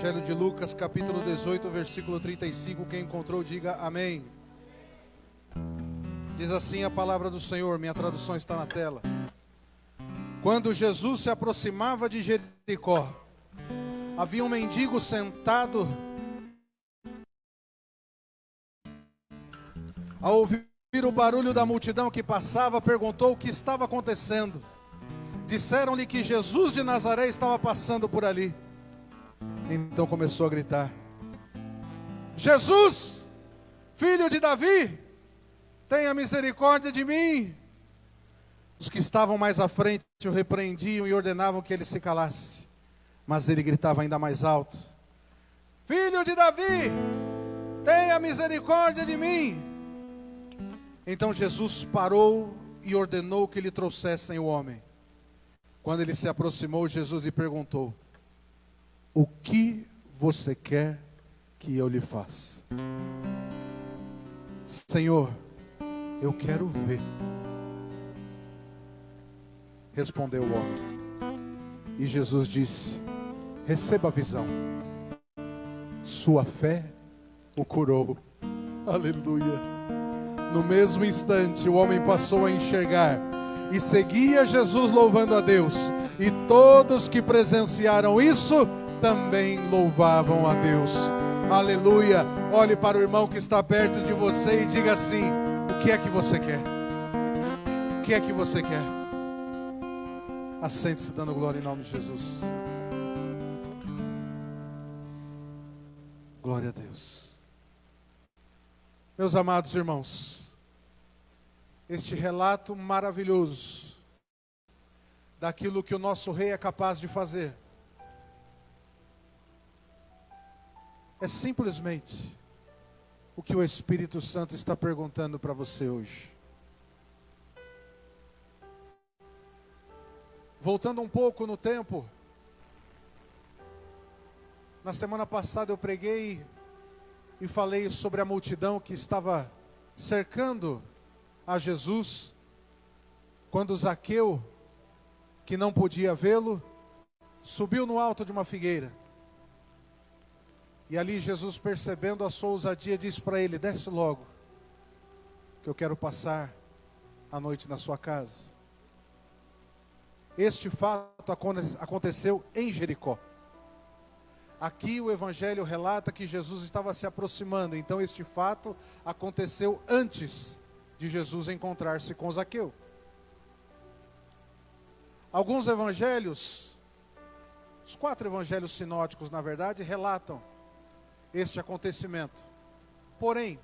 Evangelho de Lucas, capítulo 18, versículo 35. Quem encontrou, diga amém. Diz assim a palavra do Senhor, minha tradução está na tela. Quando Jesus se aproximava de Jericó, havia um mendigo sentado. Ao ouvir o barulho da multidão que passava, perguntou o que estava acontecendo. Disseram-lhe que Jesus de Nazaré estava passando por ali. Então começou a gritar: Jesus, filho de Davi, tenha misericórdia de mim. Os que estavam mais à frente o repreendiam e ordenavam que ele se calasse. Mas ele gritava ainda mais alto: Filho de Davi, tenha misericórdia de mim. Então Jesus parou e ordenou que lhe trouxessem o homem. Quando ele se aproximou, Jesus lhe perguntou: o que você quer que eu lhe faça? Senhor, eu quero ver. Respondeu o homem. E Jesus disse: receba a visão. Sua fé o curou. Aleluia. No mesmo instante, o homem passou a enxergar e seguia Jesus louvando a Deus. E todos que presenciaram isso também louvavam a Deus. Aleluia. Olhe para o irmão que está perto de você e diga assim: o que é que você quer? O que é que você quer? Assente-se dando glória em nome de Jesus. Glória a Deus. Meus amados irmãos, este relato maravilhoso daquilo que o nosso rei é capaz de fazer é simplesmente o que o Espírito Santo está perguntando para você hoje. Voltando um pouco no tempo, na semana passada eu preguei e falei sobre a multidão que estava cercando a Jesus, quando Zaqueu, que não podia vê-lo, subiu no alto de uma figueira. E ali Jesus, percebendo a sua ousadia, disse para ele: desce logo, que eu quero passar a noite na sua casa. Este fato aconteceu em Jericó. Aqui o Evangelho relata que Jesus estava se aproximando. Então este fato aconteceu antes de Jesus encontrar-se com Zaqueu. Alguns evangelhos, os 4 evangelhos sinóticos na verdade, relatam este acontecimento. Porém,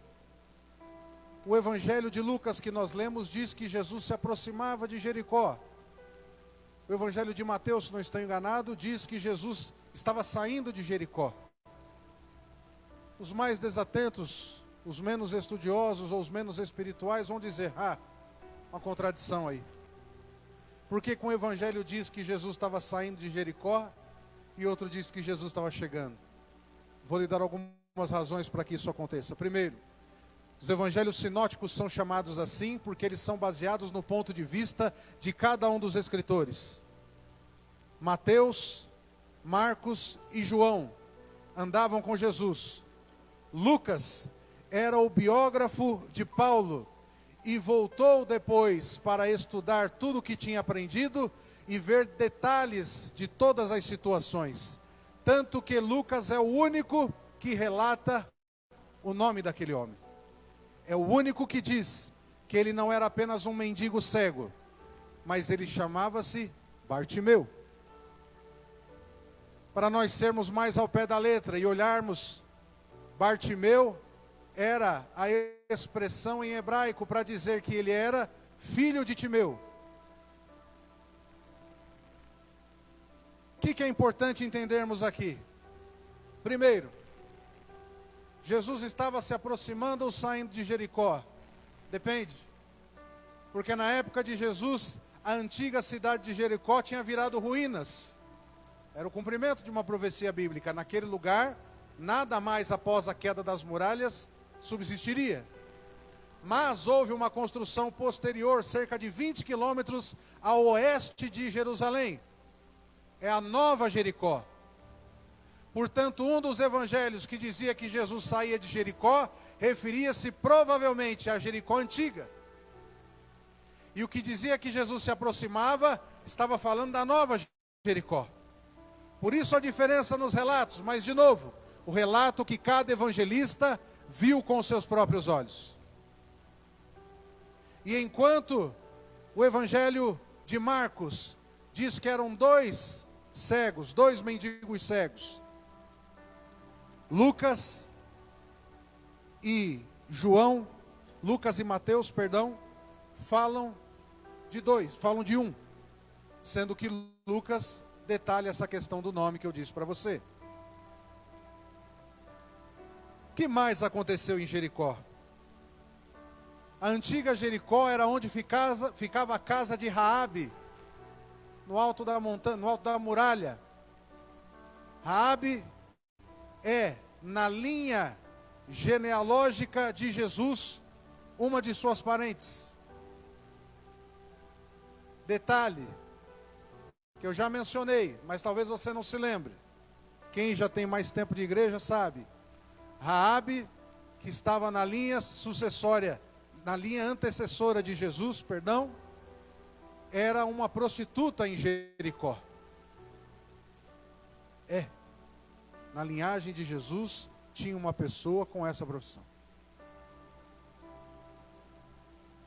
o Evangelho de Lucas que nós lemos diz que Jesus se aproximava de Jericó. O Evangelho de Mateus, se não estou enganado, diz que Jesus estava saindo de Jericó. Os mais desatentos, os menos estudiosos ou os menos espirituais vão dizer: uma contradição aí. Porque com o Evangelho diz que Jesus estava saindo de Jericó e outro diz que Jesus estava chegando. Vou lhe dar algumas razões para que isso aconteça. Primeiro, os evangelhos sinóticos são chamados assim porque eles são baseados no ponto de vista de cada um dos escritores. Mateus, Marcos e João andavam com Jesus. Lucas era o biógrafo de Paulo e voltou depois para estudar tudo o que tinha aprendido e ver detalhes de todas as situações. Tanto que Lucas é o único que relata o nome daquele homem. É o único que diz que ele não era apenas um mendigo cego, mas ele chamava-se Bartimeu. Para nós sermos mais ao pé da letra e olharmos, Bartimeu era a expressão em hebraico para dizer que ele era filho de Timeu. O que é importante entendermos aqui? Primeiro, Jesus estava se aproximando ou saindo de Jericó? Depende. Porque na época de Jesus, a antiga cidade de Jericó tinha virado ruínas. Era o cumprimento de uma profecia bíblica. Naquele lugar, nada mais após a queda das muralhas subsistiria. Mas houve uma construção posterior, cerca de 20 quilômetros ao oeste de Jerusalém. É a Nova Jericó. Portanto, um dos evangelhos que dizia que Jesus saía de Jericó, referia-se provavelmente à Jericó antiga. E o que dizia que Jesus se aproximava, estava falando da nova Jericó. Por isso a diferença nos relatos, mas de novo, o relato que cada evangelista viu com os seus próprios olhos. E enquanto o evangelho de Marcos diz que eram dois cegos, dois mendigos cegos, Lucas e Mateus, falam de dois, falam de um, sendo que Lucas detalha essa questão do nome que eu disse para você. O que mais aconteceu em Jericó? A antiga Jericó era onde ficava a casa de Raabe, no alto da montanha, no alto da muralha. Raabe é, na linha genealógica de Jesus, uma de suas parentes. Detalhe, que eu já mencionei, mas talvez você não se lembre. Quem já tem mais tempo de igreja sabe. Raabe, que estava na linha sucessória, na linha antecessora de Jesus, era uma prostituta em Jericó. Na linhagem de Jesus tinha uma pessoa com essa profissão.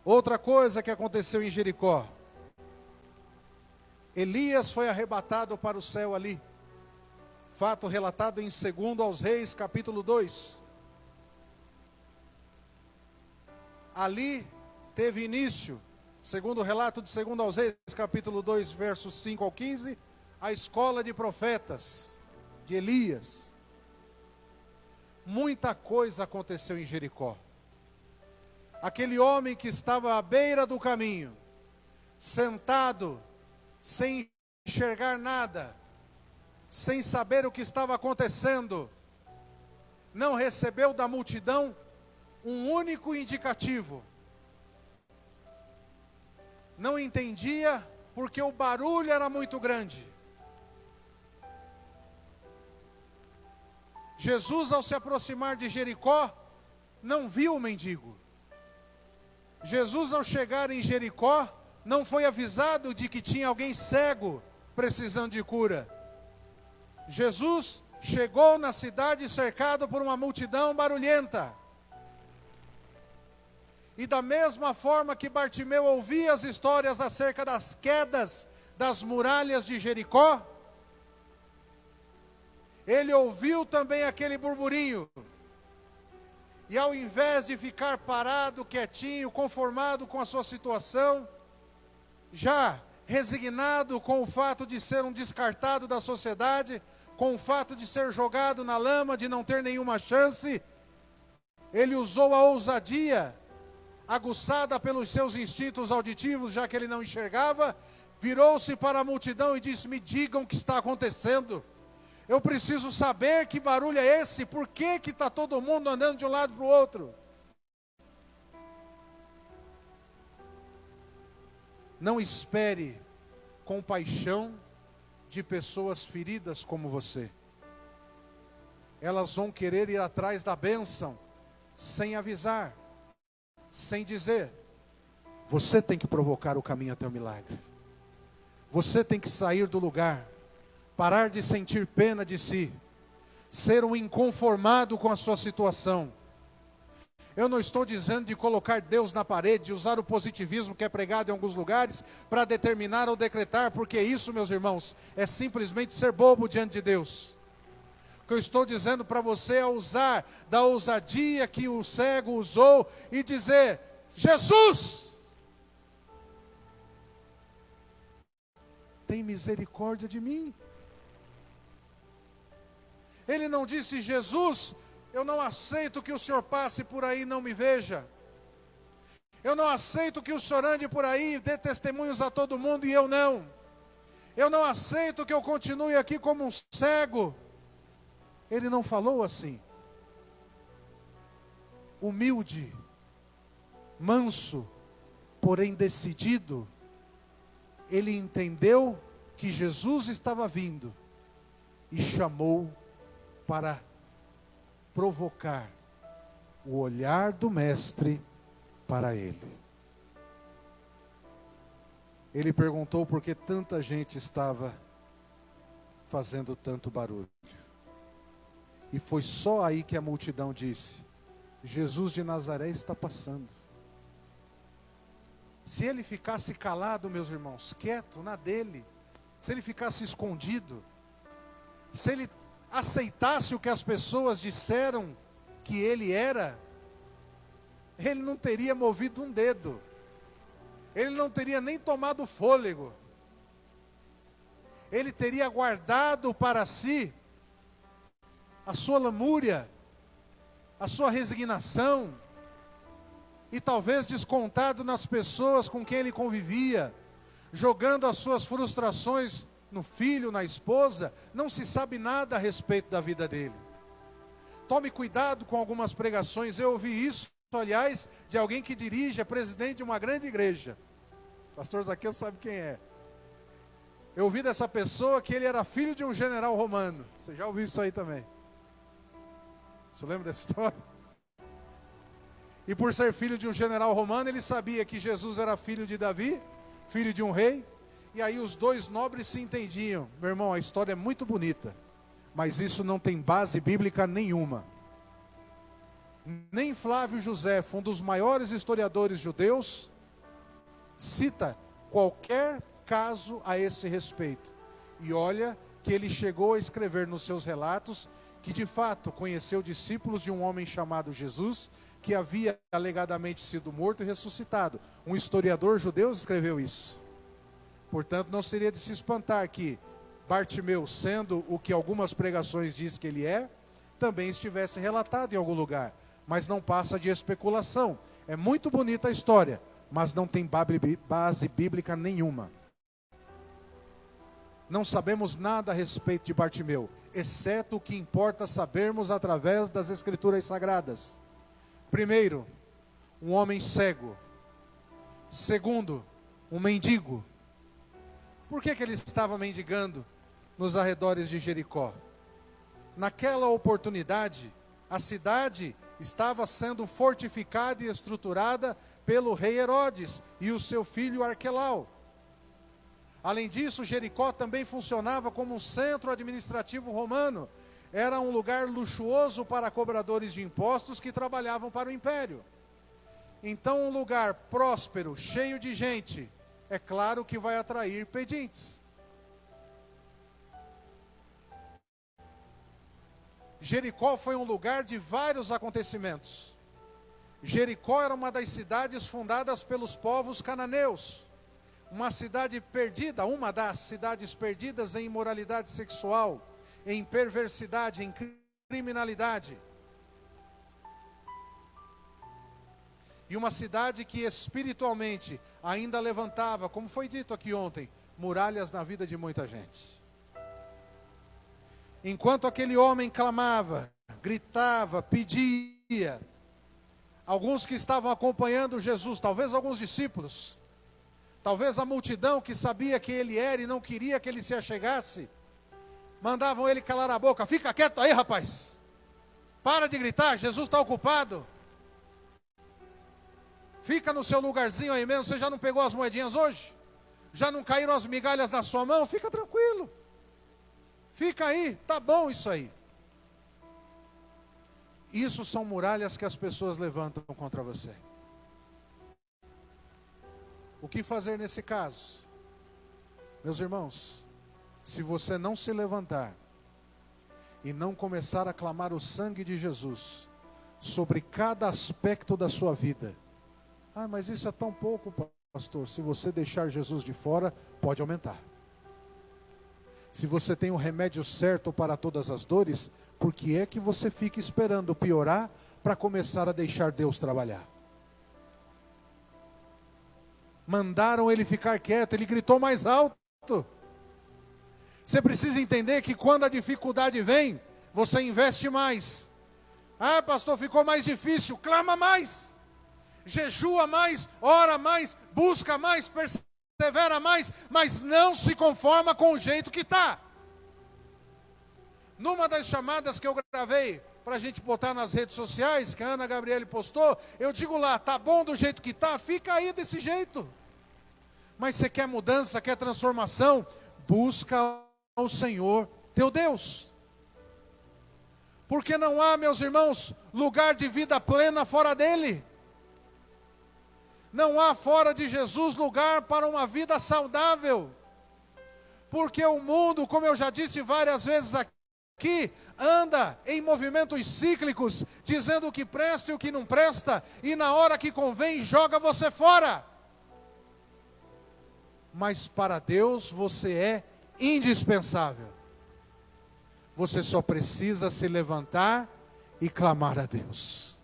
Outra coisa que aconteceu em Jericó: Elias foi arrebatado para o céu ali. Fato relatado em 2 aos Reis, capítulo 2. Ali teve início, segundo o relato de 2 aos Reis, capítulo 2, versos 5 ao 15, a escola de profetas de Elias. Muita coisa aconteceu em Jericó. Aquele homem que estava à beira do caminho, sentado, sem enxergar nada, sem saber o que estava acontecendo, não recebeu da multidão um único indicativo. Não entendia porque o barulho era muito grande. Jesus, ao se aproximar de Jericó, não viu o mendigo. Jesus, ao chegar em Jericó, não foi avisado de que tinha alguém cego precisando de cura. Jesus chegou na cidade cercado por uma multidão barulhenta. E da mesma forma que Bartimeu ouvia as histórias acerca das quedas das muralhas de Jericó, ele ouviu também aquele burburinho. E ao invés de ficar parado, quietinho, conformado com a sua situação, já resignado com o fato de ser um descartado da sociedade, com o fato de ser jogado na lama, de não ter nenhuma chance, ele usou a ousadia, aguçada pelos seus instintos auditivos, já que ele não enxergava, virou-se para a multidão e disse: me digam o que está acontecendo. Eu preciso saber que barulho é esse, por que está todo mundo andando de um lado para o outro? Não espere compaixão de pessoas feridas como você. Elas vão querer ir atrás da bênção, sem avisar, sem dizer. Você tem que provocar o caminho até o milagre. Você tem que sair do lugar, parar de sentir pena de si, ser um inconformado com a sua situação. Eu não estou dizendo de colocar Deus na parede, de usar o positivismo que é pregado em alguns lugares para determinar ou decretar, porque isso, meus irmãos, é simplesmente ser bobo diante de Deus. O que eu estou dizendo para você é usar da ousadia que o cego usou e dizer: Jesus, tem misericórdia de mim. Ele não disse: Jesus, eu não aceito que o Senhor passe por aí e não me veja. Eu não aceito que o Senhor ande por aí e dê testemunhos a todo mundo e eu não. Eu não aceito que eu continue aqui como um cego. Ele não falou assim. Humilde, manso, porém decidido, ele entendeu que Jesus estava vindo e chamou para provocar o olhar do mestre para ele. Ele perguntou por que tanta gente estava fazendo tanto barulho. E foi só aí que a multidão disse: Jesus de Nazaré está passando. Se ele ficasse calado, meus irmãos, quieto, na dele, se ele ficasse escondido, se ele aceitasse o que as pessoas disseram que ele era, ele não teria movido um dedo, ele não teria nem tomado fôlego, ele teria guardado para si a sua lamúria, a sua resignação, e talvez descontado nas pessoas com quem ele convivia, jogando as suas frustrações no filho, na esposa. Não se sabe nada a respeito da vida dele. Tome cuidado com algumas pregações. Eu ouvi isso, aliás, de alguém que dirige, é presidente de uma grande igreja. O pastor Zaqueu sabe quem é. Eu ouvi dessa pessoa que ele era filho de um general romano. Você já ouviu isso aí também? Você lembra dessa história? E por ser filho de um general romano, ele sabia que Jesus era filho de Davi, filho de um rei. E aí os dois nobres se entendiam. Meu irmão, a história é muito bonita, mas isso não tem base bíblica nenhuma. Nem Flávio Josefo, um dos maiores historiadores judeus, cita qualquer caso a esse respeito. E olha que ele chegou a escrever nos seus relatos que de fato conheceu discípulos de um homem chamado Jesus, que havia alegadamente sido morto e ressuscitado. Um historiador judeu escreveu isso. Portanto, não seria de se espantar que Bartimeu, sendo o que algumas pregações dizem que ele é, também estivesse relatado em algum lugar. Mas não passa de especulação. É muito bonita a história, mas não tem base bíblica nenhuma. Não sabemos nada a respeito de Bartimeu, exceto o que importa sabermos através das Escrituras Sagradas. Primeiro, um homem cego. Segundo, um mendigo. Por que ele estava mendigando nos arredores de Jericó? Naquela oportunidade, a cidade estava sendo fortificada e estruturada pelo rei Herodes e o seu filho Arquelau. Além disso, Jericó também funcionava como um centro administrativo romano. Era um lugar luxuoso para cobradores de impostos que trabalhavam para o império. Então, um lugar próspero, cheio de gente, é claro que vai atrair pedintes. Jericó foi um lugar de vários acontecimentos. Jericó era uma das cidades fundadas pelos povos cananeus. Uma cidade perdida, uma das cidades perdidas em imoralidade sexual, em perversidade, em criminalidade. E uma cidade que espiritualmente ainda levantava, como foi dito aqui ontem, muralhas na vida de muita gente. Enquanto aquele homem clamava, gritava, pedia, alguns que estavam acompanhando Jesus, talvez alguns discípulos, talvez a multidão que sabia quem ele era e não queria que ele se achegasse, mandavam ele calar a boca. Fica quieto aí, rapaz. Para de gritar, Jesus está ocupado. Fica no seu lugarzinho aí mesmo. Você já não pegou as moedinhas hoje? Já não caíram as migalhas na sua mão? Fica tranquilo. Fica aí, tá bom isso aí. Isso são muralhas que as pessoas levantam contra você. O que fazer nesse caso? Meus irmãos, se você não se levantar e não começar a clamar o sangue de Jesus sobre cada aspecto da sua vida. Ah, mas isso é tão pouco, pastor. Se você deixar Jesus de fora, pode aumentar. Se você tem o remédio certo para todas as dores, por que é que você fica esperando piorar para começar a deixar Deus trabalhar? Mandaram ele ficar quieto, ele gritou mais alto. Você precisa entender que quando a dificuldade vem, você investe mais. Ah, pastor, ficou mais difícil. Clama mais, jejua mais, ora mais, busca mais, persevera mais, mas não se conforma com o jeito que está. Numa das chamadas que eu gravei para a gente botar nas redes sociais, que a Ana Gabriele postou, eu digo lá, tá bom do jeito que tá, fica aí desse jeito. Mas você quer mudança, quer transformação, busca o Senhor teu Deus. Porque não há, meus irmãos, lugar de vida plena fora dele. Não há fora de Jesus lugar para uma vida saudável. Porque o mundo, como eu já disse várias vezes aqui, anda em movimentos cíclicos, dizendo o que presta e o que não presta, e na hora que convém, joga você fora. Mas para Deus você é indispensável. Você só precisa se levantar e clamar a Deus.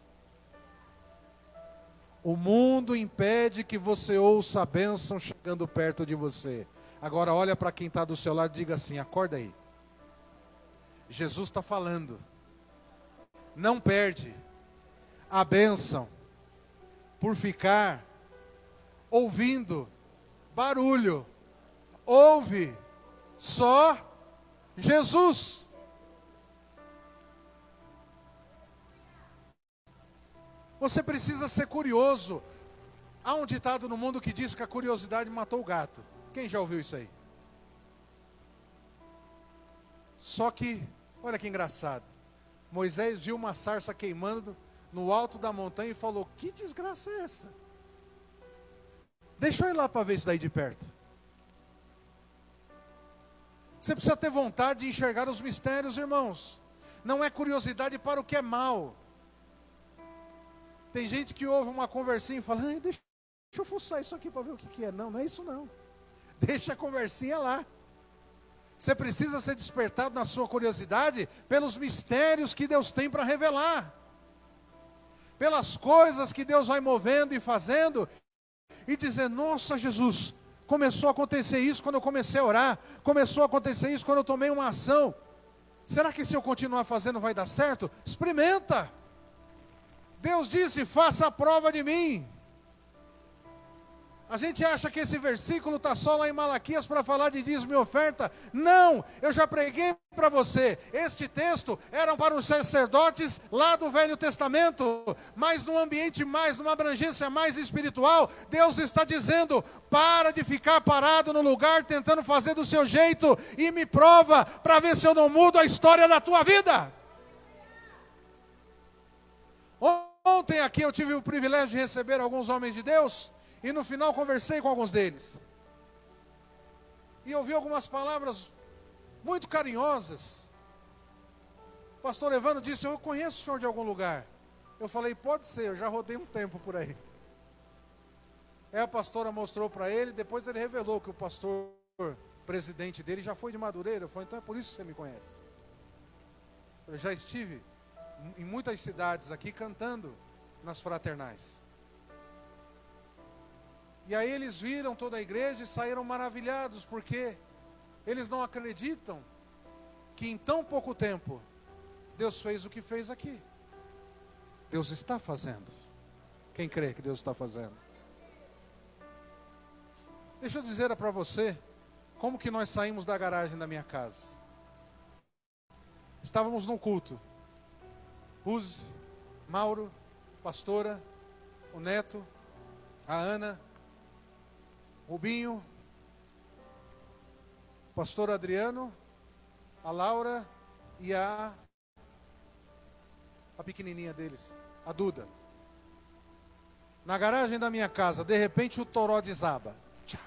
O mundo impede que você ouça a bênção chegando perto de você. Agora olha para quem está do seu lado e diga assim, acorda aí. Jesus está falando. Não perde a bênção por ficar ouvindo barulho. Ouve só Jesus. Você precisa ser curioso. Há um ditado no mundo que diz que a curiosidade matou o gato. Quem já ouviu isso aí? Só que, olha que engraçado. Moisés viu uma sarça queimando no alto da montanha e falou, que desgraça é essa? Deixa eu ir lá para ver isso daí de perto. Você precisa ter vontade de enxergar os mistérios, irmãos. Não é curiosidade para o que é mal. Tem gente que ouve uma conversinha e fala, deixa eu fuçar isso aqui para ver o que é. Não, não é isso não. Deixa a conversinha lá. Você precisa ser despertado na sua curiosidade pelos mistérios que Deus tem para revelar. Pelas coisas que Deus vai movendo e fazendo. E dizer, nossa Jesus, começou a acontecer isso quando eu comecei a orar. Começou a acontecer isso quando eu tomei uma ação. Será que se eu continuar fazendo vai dar certo? Experimenta. Deus disse, faça a prova de mim. A gente acha que esse versículo está só lá em Malaquias para falar de dízimo e oferta. Não, eu já preguei para você. Este texto era para os sacerdotes lá do Velho Testamento. Mas num ambiente mais, numa abrangência mais espiritual, Deus está dizendo, para de ficar parado no lugar tentando fazer do seu jeito. E me prova para ver se eu não mudo a história da tua vida. Ontem aqui eu tive o privilégio de receber alguns homens de Deus. E no final conversei com alguns deles. E ouvi algumas palavras muito carinhosas. O pastor Evandro disse, eu conheço o senhor de algum lugar. Eu falei, pode ser, eu já rodei um tempo por aí. Aí a pastora mostrou para ele, depois ele revelou que o pastor presidente dele já foi de Madureira. Eu falei, então é por isso que você me conhece. Eu já estive em muitas cidades aqui cantando nas fraternais. E aí eles viram toda a igreja e saíram maravilhados, porque eles não acreditam que em tão pouco tempo Deus fez o que fez aqui. Deus está fazendo. Quem crê que Deus está fazendo? Deixa eu dizer para você como que nós saímos da garagem da minha casa. Estávamos num culto. Uzi, Mauro, pastora, o Neto, a Ana, Rubinho, pastor Adriano, a Laura e a pequenininha deles, a Duda. Na garagem da minha casa, de repente o toró desaba. Tchá.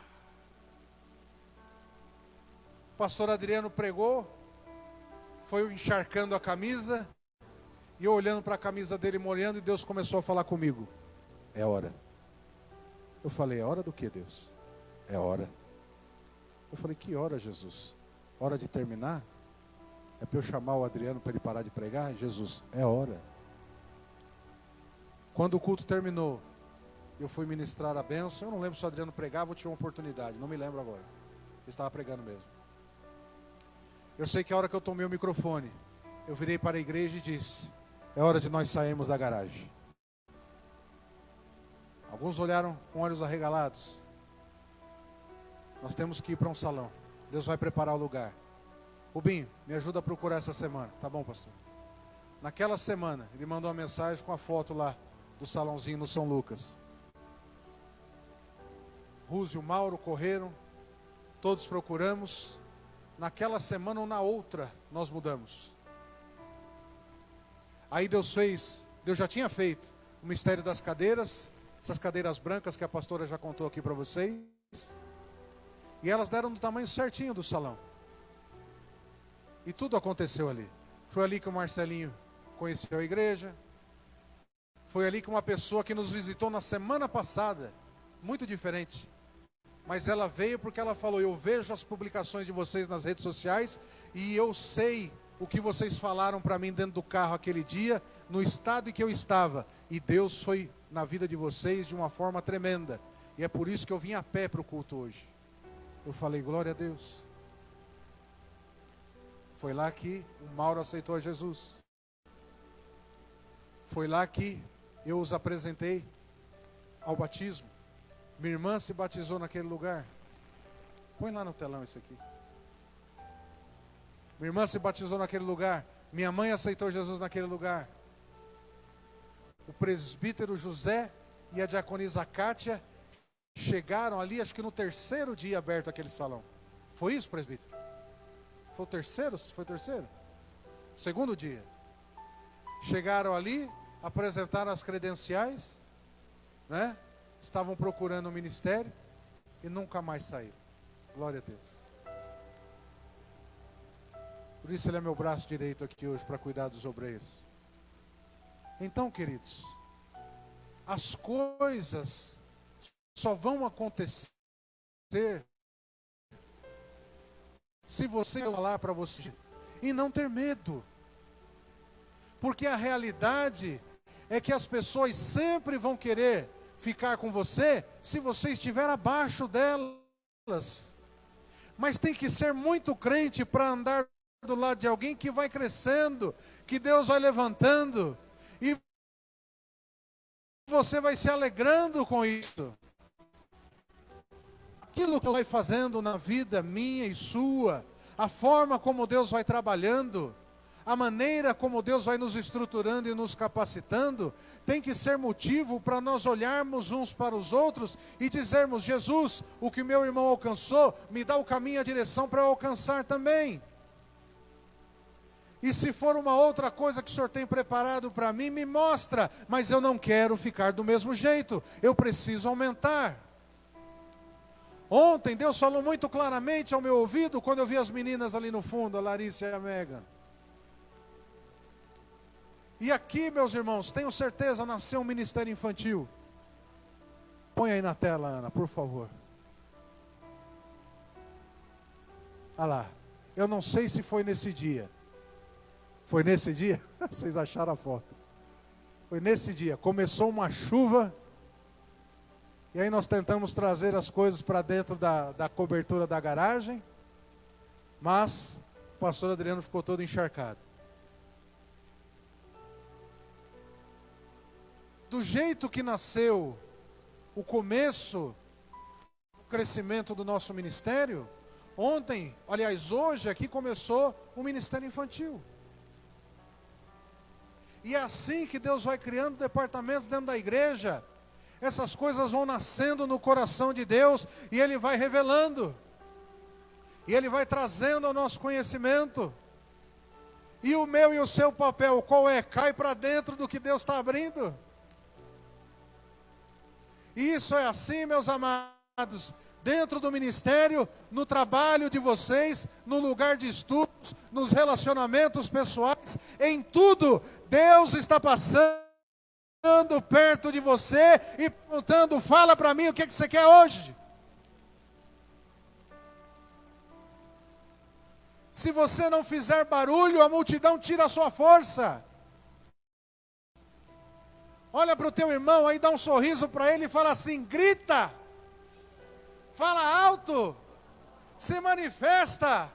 O pastor Adriano pregou, foi encharcando a camisa, e eu olhando para a camisa dele, molhando, e Deus começou a falar comigo. É hora. Eu falei, é hora do que, Deus? É hora. Eu falei, que hora, Jesus? Hora de terminar? É para eu chamar o Adriano para ele parar de pregar? Jesus, é hora. Quando o culto terminou, eu fui ministrar a bênção. Eu não lembro se o Adriano pregava ou tinha uma oportunidade. Não me lembro agora. Ele estava pregando mesmo. Eu sei que a hora que eu tomei o microfone, eu virei para a igreja e disse, é hora de nós sairmos da garagem. Alguns olharam com olhos arregalados. Nós temos que ir para um salão. Deus vai preparar o lugar. Rubinho, me ajuda a procurar essa semana. Tá bom, pastor. Naquela semana, ele mandou uma mensagem com a foto lá do salãozinho no São Lucas. Ruse e o Mauro correram, todos procuramos. Naquela semana ou na outra, nós mudamos. Aí Deus já tinha feito o mistério das cadeiras, essas cadeiras brancas que a pastora já contou aqui para vocês. E elas deram do tamanho certinho do salão. E tudo aconteceu ali. Foi ali que o Marcelinho conheceu a igreja. Foi ali que uma pessoa que nos visitou na semana passada, muito diferente, mas ela veio porque ela falou: eu vejo as publicações de vocês nas redes sociais e eu sei o que vocês falaram para mim dentro do carro aquele dia, no estado em que eu estava. E Deus foi na vida de vocês de uma forma tremenda. E é por isso que eu vim a pé para o culto hoje. Eu falei: glória a Deus. Foi lá que o Mauro aceitou a Jesus. Foi lá que eu os apresentei ao batismo. Minha irmã se batizou naquele lugar. Põe lá no telão isso aqui. Minha irmã se batizou naquele lugar. Minha mãe aceitou Jesus naquele lugar. O presbítero José e a diaconisa Cátia chegaram ali, acho que no terceiro dia aberto aquele salão. Foi isso, presbítero? Foi o terceiro? Foi o terceiro? Segundo dia. Chegaram ali, apresentaram as credenciais, né? Estavam procurando o ministério e nunca mais saíram. Glória a Deus. Por isso ele é meu braço direito aqui hoje para cuidar dos obreiros. Então, queridos, as coisas só vão acontecer se você falar para você e não ter medo. Porque a realidade é que as pessoas sempre vão querer ficar com você se você estiver abaixo delas. Mas tem que ser muito crente para andar do lado de alguém que vai crescendo, que Deus vai levantando, e você vai se alegrando com isso. Aquilo que vai fazendo na vida minha e sua, a forma como Deus vai trabalhando, a maneira como Deus vai nos estruturando e nos capacitando, tem que ser motivo para nós olharmos uns para os outros e dizermos: Jesus, o que meu irmão alcançou, me dá o caminho e a direção para eu alcançar também. E se for uma outra coisa que o Senhor tem preparado para mim, me mostra, mas eu não quero ficar do mesmo jeito, eu preciso aumentar. Ontem Deus falou muito claramente ao meu ouvido, quando eu vi as meninas ali no fundo, a Larissa e a Megan. E aqui, meus irmãos, tenho certeza, nasceu um ministério infantil. Põe aí na tela, Ana, por favor. Olha lá, eu não sei se foi nesse dia. Foi nesse dia? Vocês acharam a foto. Foi nesse dia. Começou uma chuva. E aí nós tentamos trazer as coisas para dentro da cobertura da garagem. Mas o pastor Adriano ficou todo encharcado. Do jeito que nasceu o começo, o crescimento do nosso ministério, ontem, aliás, hoje aqui começou o ministério infantil. E é assim que Deus vai criando departamentos dentro da igreja. Essas coisas vão nascendo no coração de Deus e Ele vai revelando. E Ele vai trazendo ao nosso conhecimento. E o meu e o seu papel, qual é? Cai para dentro do que Deus está abrindo. E isso é assim, meus amados, dentro do ministério, no trabalho de vocês, no lugar de estudos, nos relacionamentos pessoais, em tudo, Deus está passando perto de você e perguntando: fala para mim o que você quer hoje. Se você não fizer barulho, a multidão tira a sua força. Olha para o teu irmão aí, dá um sorriso para ele e fala assim: grita, fala alto, se manifesta,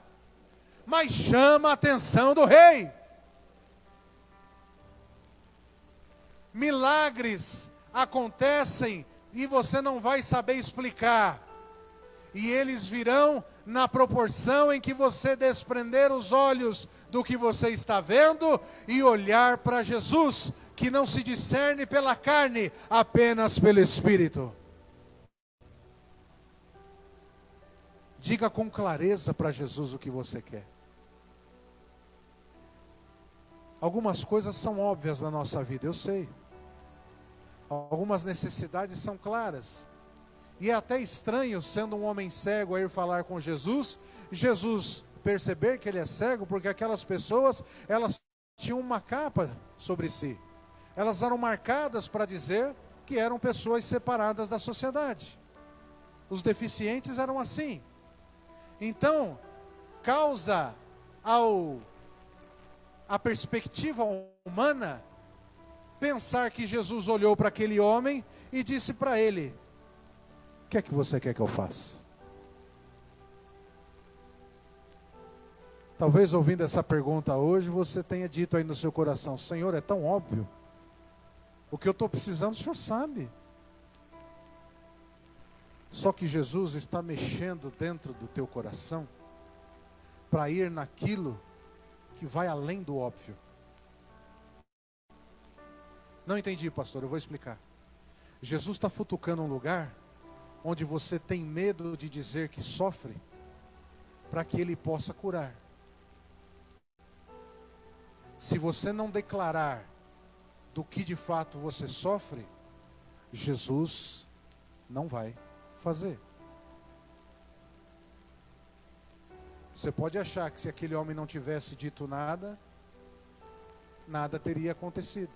mas chama a atenção do rei. Milagres acontecem e você não vai saber explicar. e eles virão na proporção em que você desprender os olhos do que você está vendo e olhar para Jesus, que não se discerne pela carne, apenas pelo Espírito. Diga com clareza para Jesus o que você quer. Algumas coisas são óbvias na nossa vida, eu sei. Algumas necessidades são claras. E é até estranho, sendo um homem cego, a ir falar com Jesus, Jesus perceber que ele é cego, porque aquelas pessoas, elas tinham uma capa sobre si. Elas eram marcadas para dizer que eram pessoas separadas da sociedade. Os deficientes eram assim. Então, causa a perspectiva humana pensar que Jesus olhou para aquele homem e disse para ele: o que é que você quer que eu faça? Talvez ouvindo essa pergunta hoje, você tenha dito aí no seu coração: Senhor, é tão óbvio. O que eu estou precisando, o Senhor sabe. Só que Jesus está mexendo dentro do teu coração para ir naquilo que vai além do óbvio. Não entendi, pastor, eu vou explicar. Jesus está futucando um lugar onde você tem medo de dizer que sofre, para que Ele possa curar. Se você não declarar do que de fato você sofre, Jesus não vai fazer. Você pode achar que se aquele homem não tivesse dito nada, nada teria acontecido.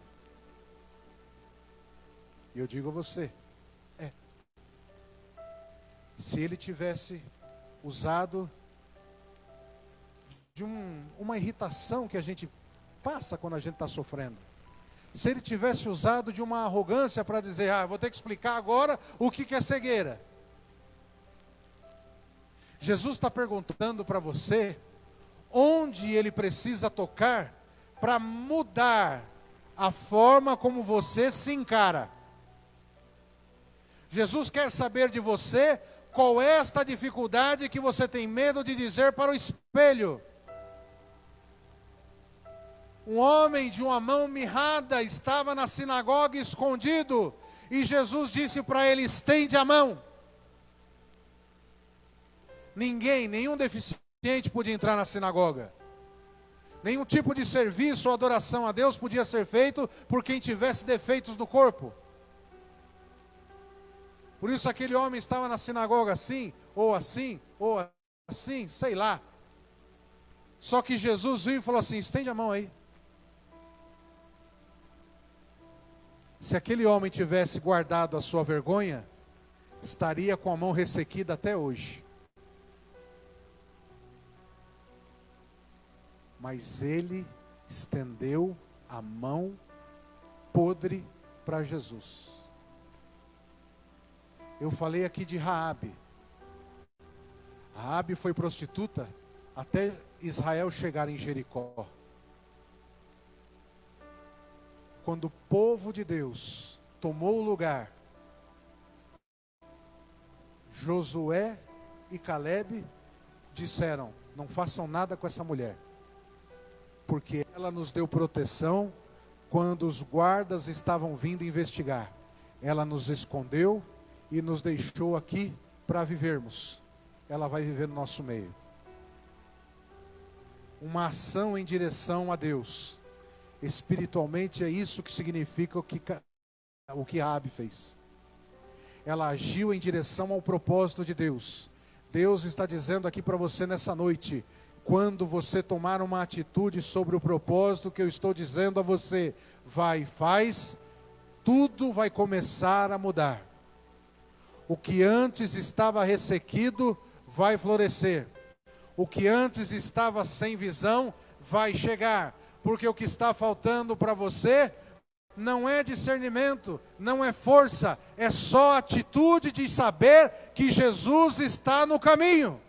E eu digo a você, se ele tivesse usado de uma irritação que a gente passa quando a gente está sofrendo, se ele tivesse usado de uma arrogância para dizer: vou ter que explicar agora o que é cegueira. Jesus está perguntando para você onde ele precisa tocar para mudar a forma como você se encara. Jesus quer saber de você qual é esta dificuldade que você tem medo de dizer para o espelho. Um homem de uma mão mirrada estava na sinagoga escondido, e Jesus disse para ele: estende a mão. Nenhum deficiente podia entrar na sinagoga. Nenhum tipo de serviço ou adoração a Deus podia ser feito por quem tivesse defeitos no corpo. Por isso aquele homem estava na sinagoga assim, ou assim, ou assim, sei lá. Só que Jesus viu e falou assim: estende a mão aí. Se aquele homem tivesse guardado a sua vergonha, estaria com a mão ressequida até hoje. Mas ele estendeu a mão podre para Jesus. Eu falei aqui de Raabe. Raabe foi prostituta até Israel chegar em Jericó. Quando o povo de Deus tomou o lugar, Josué e Calebe disseram: não façam nada com essa mulher, porque ela nos deu proteção quando os guardas estavam vindo investigar. Ela nos escondeu e nos deixou aqui para vivermos. Ela vai viver no nosso meio. Uma ação em direção a Deus. Espiritualmente é isso que significa o que Raabe fez. Ela agiu em direção ao propósito de Deus. Deus está dizendo aqui para você nessa noite: quando você tomar uma atitude sobre o propósito que eu estou dizendo a você, vai e faz, tudo vai começar a mudar. O que antes estava ressequido vai florescer. O que antes estava sem visão vai chegar. Porque o que está faltando para você não é discernimento, não é força, é só atitude de saber que Jesus está no caminho.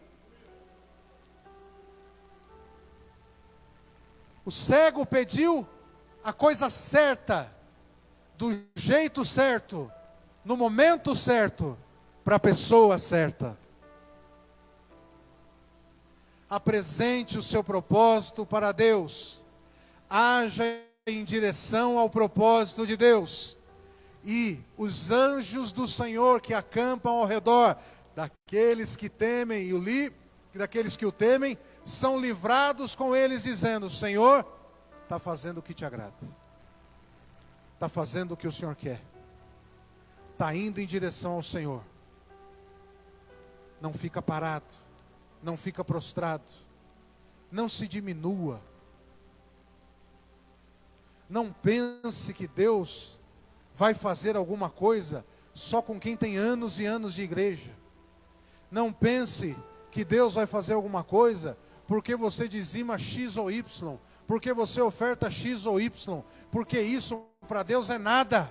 O cego pediu a coisa certa, do jeito certo, no momento certo, para a pessoa certa. apresente o seu propósito para Deus. Haja em direção ao propósito de Deus. E os anjos do Senhor que acampam ao redor daqueles que temem daqueles que o temem, são livrados com eles, dizendo: o Senhor está fazendo o que te agrada, está fazendo o que o Senhor quer, está indo em direção ao Senhor. Não fica parado, não fica prostrado, não se diminua. Não pense que Deus vai fazer alguma coisa só com quem tem anos e anos de igreja. Não pense que Deus vai fazer alguma coisa porque você dizima X ou Y, porque você oferta X ou Y, porque isso para Deus é nada.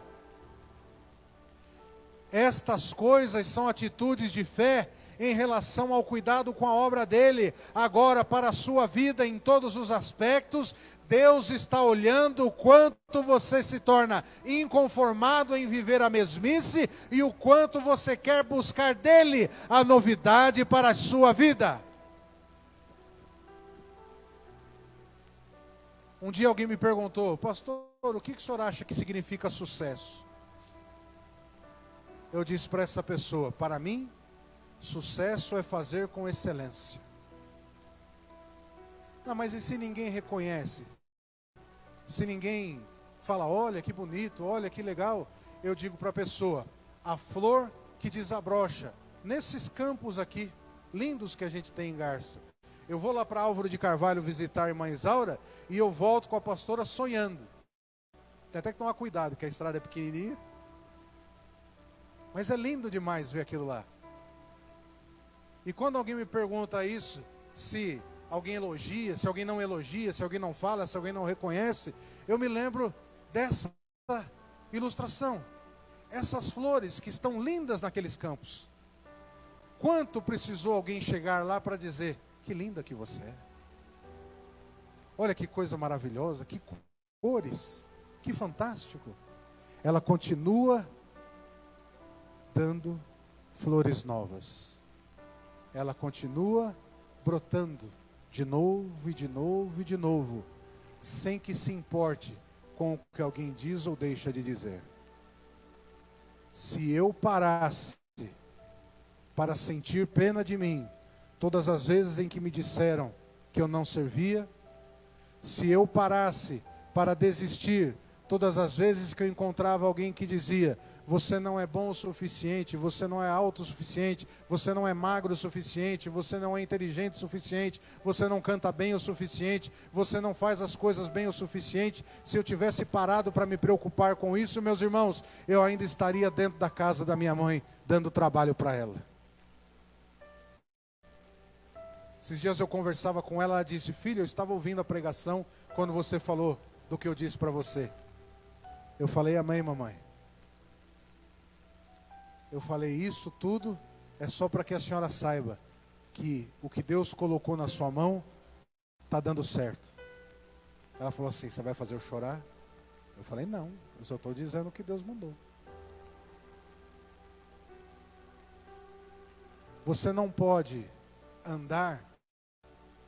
Estas coisas são atitudes de fé em relação ao cuidado com a obra dele. Agora, para a sua vida em todos os aspectos, Deus está olhando o quanto você se torna inconformado em viver a mesmice e o quanto você quer buscar dele a novidade para a sua vida. Um dia alguém me perguntou: pastor, o que o senhor acha que significa sucesso? Eu disse para essa pessoa: para mim, sucesso é fazer com excelência. Não, mas e se ninguém reconhece? Se ninguém fala: olha que bonito, olha que legal? Eu digo para a pessoa: a flor que desabrocha nesses campos aqui, lindos que a gente tem em Garça. Eu vou lá para Álvaro de Carvalho visitar a irmã Isaura e eu volto com a pastora sonhando. Tem até que tomar cuidado, que a estrada é pequenininha. Mas é lindo demais ver aquilo lá. E quando alguém me pergunta isso, se alguém elogia, se alguém não elogia, se alguém não fala, se alguém não reconhece, eu me lembro dessa ilustração. Essas flores que estão lindas naqueles campos. Quanto precisou alguém chegar lá para dizer: que linda que você é. Olha que coisa maravilhosa, que cores, que fantástico. Ela continua dando flores novas. Ela continua brotando de novo e de novo e de novo, sem que se importe com o que alguém diz ou deixa de dizer. Se eu parasse para sentir pena de mim, todas as vezes em que me disseram que eu não servia, se eu parasse para desistir, todas as vezes que eu encontrava alguém que dizia: você não é bom o suficiente, você não é alto o suficiente, você não é magro o suficiente, você não é inteligente o suficiente, você não canta bem o suficiente, você não faz as coisas bem o suficiente. Se eu tivesse parado para me preocupar com isso, meus irmãos, eu ainda estaria dentro da casa da minha mãe, dando trabalho para ela. Esses dias eu conversava com ela, ela disse: filho, eu estava ouvindo a pregação quando você falou do que eu disse para você. Eu falei: amém, mamãe. Eu falei: isso tudo é só para que a senhora saiba que o que Deus colocou na sua mão está dando certo. Ela falou assim: você vai fazer eu chorar? Eu falei: não, eu só estou dizendo o que Deus mandou. Você não pode andar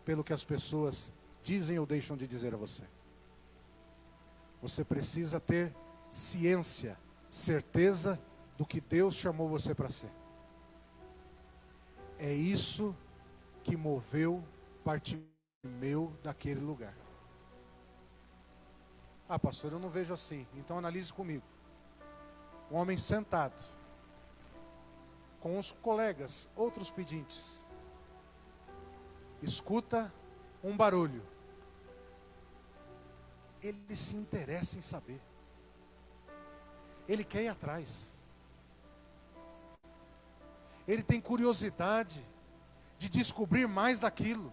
pelo que as pessoas dizem ou deixam de dizer a você. Você precisa ter ciência, certeza do que Deus chamou você para ser. É isso que moveu Bartimeu daquele lugar. Ah, pastor, eu não vejo assim. Então analise comigo. Um homem sentado, com os colegas, outros pedintes, escuta um barulho. Ele se interessa em saber. Ele quer ir atrás. Ele tem curiosidade de descobrir mais daquilo.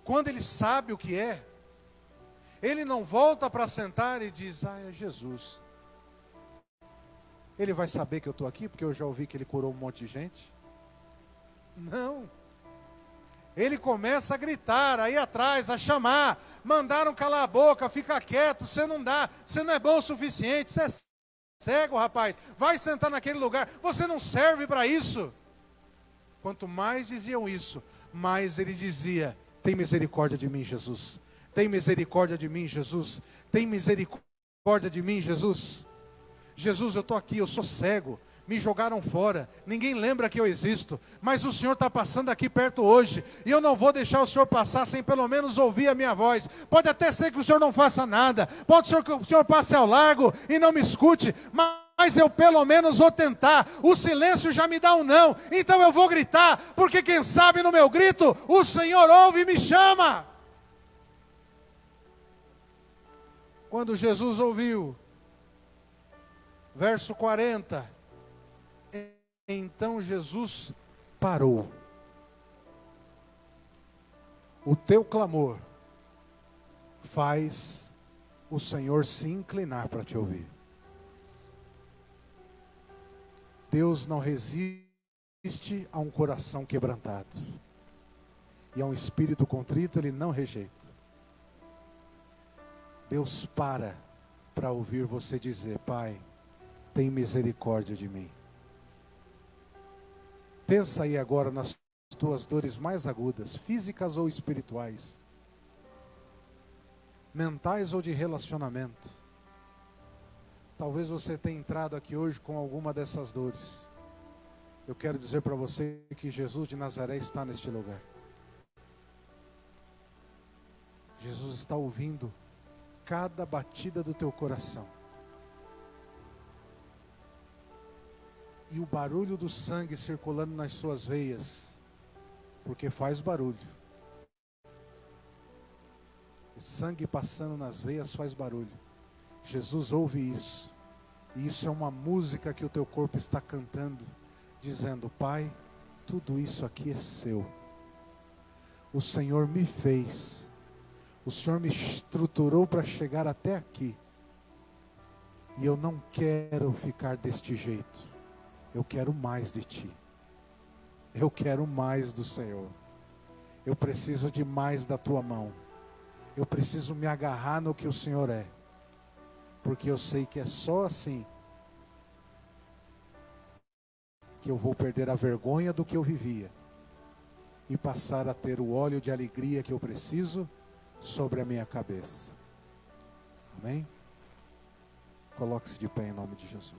Quando ele sabe o que é, ele não volta para sentar e diz: ah, é Jesus. Ele vai saber que eu estou aqui porque eu já ouvi que ele curou um monte de gente? Não. Ele começa a gritar aí atrás, a chamar. Mandaram calar a boca, fica quieto, você não dá, você não é bom o suficiente, você é cego, rapaz, vai sentar naquele lugar, você não serve para isso. Quanto mais diziam isso, mais ele dizia: tem misericórdia de mim, Jesus. Tem misericórdia de mim, Jesus. Tem misericórdia de mim, Jesus. Jesus, eu estou aqui, eu sou cego. Me jogaram fora, ninguém lembra que eu existo, mas o Senhor está passando aqui perto hoje, e eu não vou deixar o Senhor passar sem pelo menos ouvir a minha voz. Pode até ser que o Senhor não faça nada, pode ser que o Senhor passe ao largo e não me escute, mas eu pelo menos vou tentar. O silêncio já me dá um não, então eu vou gritar, porque quem sabe no meu grito, o Senhor ouve e me chama. Quando Jesus ouviu, verso 40, então Jesus parou. O teu clamor faz o Senhor se inclinar para te ouvir. Deus não resiste a um coração quebrantado, e a um espírito contrito Ele não rejeita. Deus para ouvir você dizer: Pai, tem misericórdia de mim. Pensa aí agora nas tuas dores mais agudas, físicas ou espirituais, mentais ou de relacionamento. Talvez você tenha entrado aqui hoje com alguma dessas dores. Eu quero dizer para você que Jesus de Nazaré está neste lugar. Jesus está ouvindo cada batida do teu coração. E o barulho do sangue circulando nas suas veias, porque faz barulho. O sangue passando nas veias faz barulho. Jesus ouve isso. E isso é uma música que o teu corpo está cantando, dizendo: Pai, tudo isso aqui é seu. O Senhor me fez. O Senhor me estruturou para chegar até aqui. E eu não quero ficar deste jeito. Eu quero mais de Ti. Eu quero mais do Senhor. Eu preciso de mais da Tua mão. Eu preciso me agarrar no que o Senhor é. Porque eu sei que é só assim que eu vou perder a vergonha do que eu vivia e passar a ter o óleo de alegria que eu preciso sobre a minha cabeça. Amém? Coloque-se de pé em nome de Jesus.